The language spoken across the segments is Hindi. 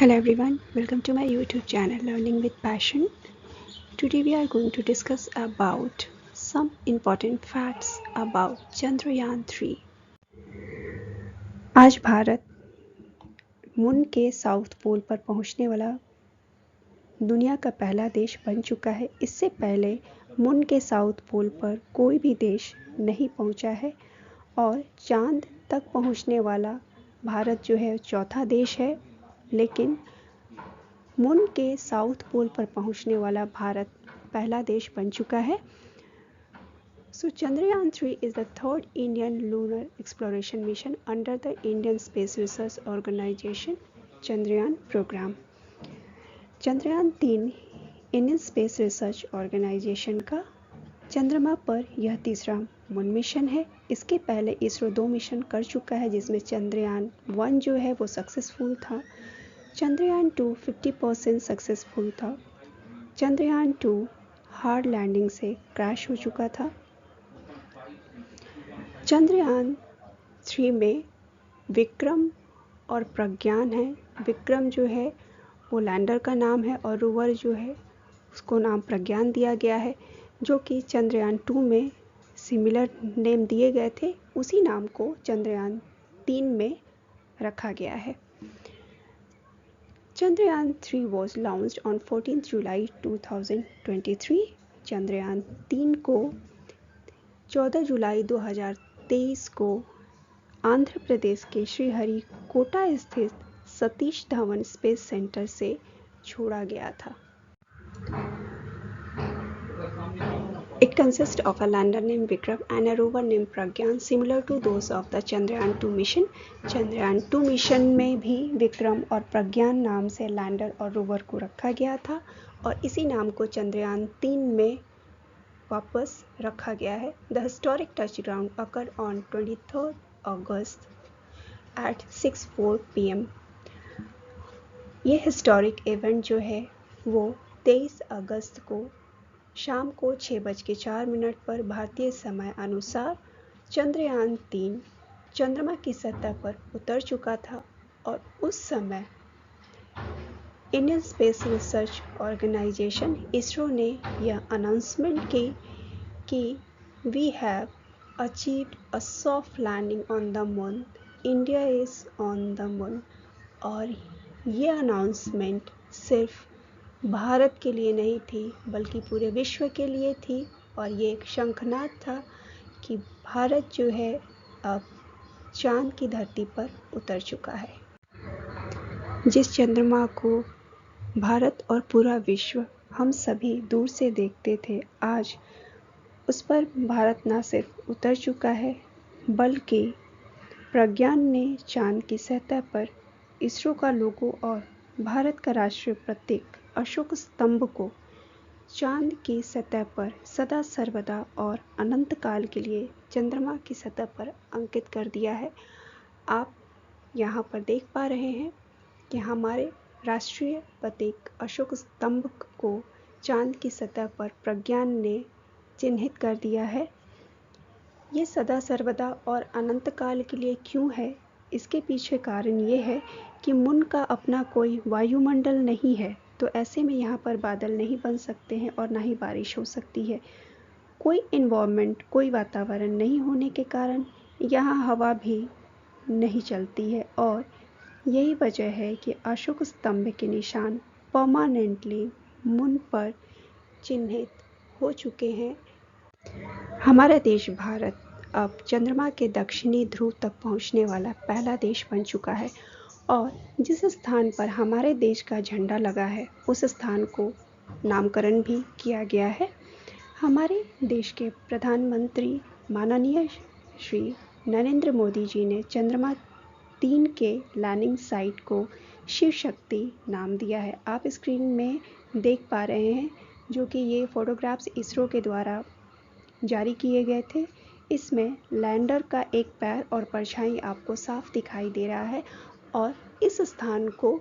Hello everyone, welcome to my YouTube channel Learning with Passion. Today we are going to discuss about some important facts about Chandrayaan 3. आज भारत मून के साउथ पोल पर पहुंचने वाला दुनिया का पहला देश बन चुका है। इससे पहले मून के साउथ पोल पर कोई भी देश नहीं पहुंचा है और चांद तक पहुंचने वाला भारत जो है चौथा देश है, लेकिन मून के साउथ पोल पर पहुंचने वाला भारत पहला देश बन चुका है। So Chandrayaan 3 is the third Indian lunar exploration mission under the Indian Space Research Organization Chandrayaan program. Chandrayaan 3 Indian space research organization का चंद्रमा पर यह तीसरा मून मिशन है। इसके पहले इसरो 2 मिशन कर चुका है, जिसमें चंद्रयान 1 जो है वो सक्सेसफुल था, चंद्रयान 2 50% सक्सेसफुल था, चंद्रयान 2 हार्ड लैंडिंग से क्रैश हो चुका था। चंद्रयान 3 में विक्रम और प्रज्ञान है। विक्रम जो है वो लैंडर का नाम है और रोवर जो है उसको नाम प्रज्ञान दिया गया है, जो कि चंद्रयान 2 में सिमिलर नेम दिए गए थे, उसी नाम को चंद्रयान 3 में रखा गया है। चंद्रयान 3 was launched on 14 जुलाई 2023। चंद्रयान 3 को 14 जुलाई 2023 को आंध्र प्रदेश के श्रीहरिकोटा स्थित सतीश धवन स्पेस सेंटर से छोड़ा गया था। It consists of a lander named Vikram and a rover named Pragyan, similar to those of the Chandrayaan 2 mission. Chandrayaan 2 mission में भी विक्रम और प्रज्ञान नाम से लैंडर और रोवर को रखा गया था और इसी नाम को चंद्रयान 3 में वापस रखा गया है। The historic touchdown occurred on 23rd August at 6:04 PM. ये हिस्टोरिक इवेंट जो है वो 23 अगस्त को शाम को 6:04 पर भारतीय समय अनुसार चंद्रयान 3 चंद्रमा की सतह पर उतर चुका था और उस समय Indian space research organization ISRO ने यह अनाउंसमेंट की कि we have achieved a soft landing on the moon, India is on the moon. और ये अनाउंसमेंट सिर्फ भारत के लिए नहीं थी बल्कि पूरे विश्व के लिए थी और ये एक शंखनाद था कि भारत जो है अब चांद की धरती पर उतर चुका है। जिस चंद्रमा को भारत और पूरा विश्व हम सभी दूर से देखते थे, आज उस पर भारत न सिर्फ उतर चुका है बल्कि प्रज्ञान ने चांद की सतह पर इसरो का लोगो और भारत का राष्ट्रीय प्रतीक अशोक स्तंभ को चांद की सतह पर सदा सर्वदा और अनंत काल के लिए चंद्रमा की सतह पर अंकित कर दिया है। आप यहाँ पर देख पा रहे हैं कि हमारे राष्ट्रीय प्रतीक अशोक स्तंभ को चांद की सतह पर प्रज्ञान ने चिन्हित कर दिया है। ये सदा सर्वदा और अनंत काल के लिए क्यों है, इसके पीछे कारण ये है कि मून का अपना कोई वायुमंडल नहीं है, तो ऐसे में यहाँ पर बादल नहीं बन सकते हैं और ना ही बारिश हो सकती है। कोई इन्वायरमेंट, कोई वातावरण नहीं होने के कारण यहाँ हवा भी नहीं चलती है और यही वजह है कि अशोक स्तंभ के निशान परमानेंटली मून पर चिन्हित हो चुके हैं। हमारा देश भारत अब चंद्रमा के दक्षिणी ध्रुव तक पहुंचने वाला पहला देश बन चुका है और जिस स्थान पर हमारे देश का झंडा लगा है उस स्थान को नामकरण भी किया गया है। हमारे देश के प्रधानमंत्री माननीय श्री नरेंद्र मोदी जी ने चंद्रमा 3 के लैंडिंग साइट को शिव शक्ति नाम दिया है। आप स्क्रीन में देख पा रहे हैं, जो कि ये फोटोग्राफ्स इसरो के द्वारा जारी किए गए थे। इसमें लैंडर का एक पैर और परछाई आपको साफ दिखाई दे रहा है और इस स्थान को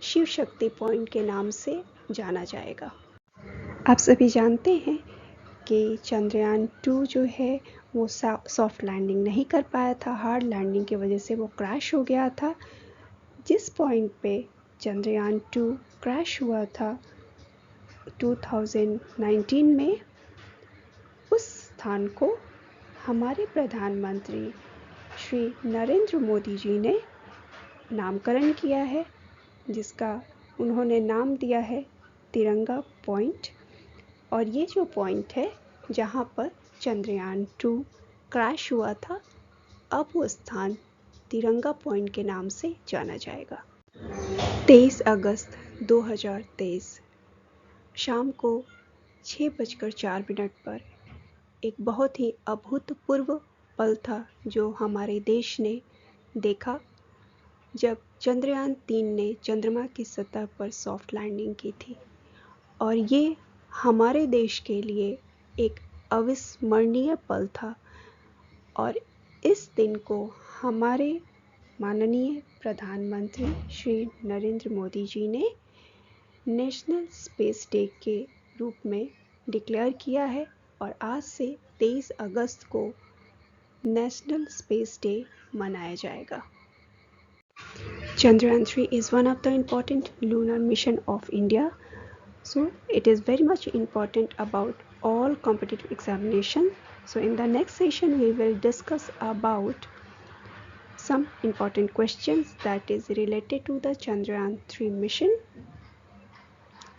शिव शक्ति पॉइंट के नाम से जाना जाएगा। आप सभी जानते हैं कि चंद्रयान 2 जो है वो सॉफ्ट लैंडिंग नहीं कर पाया था, हार्ड लैंडिंग की वजह से वो क्रैश हो गया था। जिस पॉइंट पे चंद्रयान 2 क्रैश हुआ था 2019 में, उस स्थान को हमारे प्रधानमंत्री श्री नरेंद्र मोदी जी ने नामकरण किया है, जिसका उन्होंने नाम दिया है तिरंगा पॉइंट। और ये जो पॉइंट है जहाँ पर चंद्रयान 2 क्रैश हुआ था, अब वो स्थान तिरंगा पॉइंट के नाम से जाना जाएगा। 23 अगस्त 2023 शाम को 6:04 पर एक बहुत ही अभूतपूर्व पल था जो हमारे देश ने देखा, जब चंद्रयान 3 ने चंद्रमा की सतह पर सॉफ्ट लैंडिंग की थी। और ये हमारे देश के लिए एक अविस्मरणीय पल था। और इस दिन को हमारे माननीय प्रधानमंत्री श्री नरेंद्र मोदी जी ने नेशनल स्पेस डे के रूप में डिक्लेयर किया है। और आज से 23 अगस्त को नेशनल स्पेस डे मनाया जाएगा। Chandrayaan 3 is one of the important lunar mission of India. So it is very much important about all competitive examination. So in the next session we will discuss about some important questions that is related to the Chandrayaan 3 mission.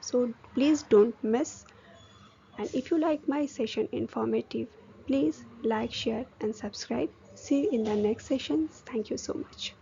So please don't miss. And if you like my session informative, please like, share and subscribe. See you in the next sessions. Thank you so much.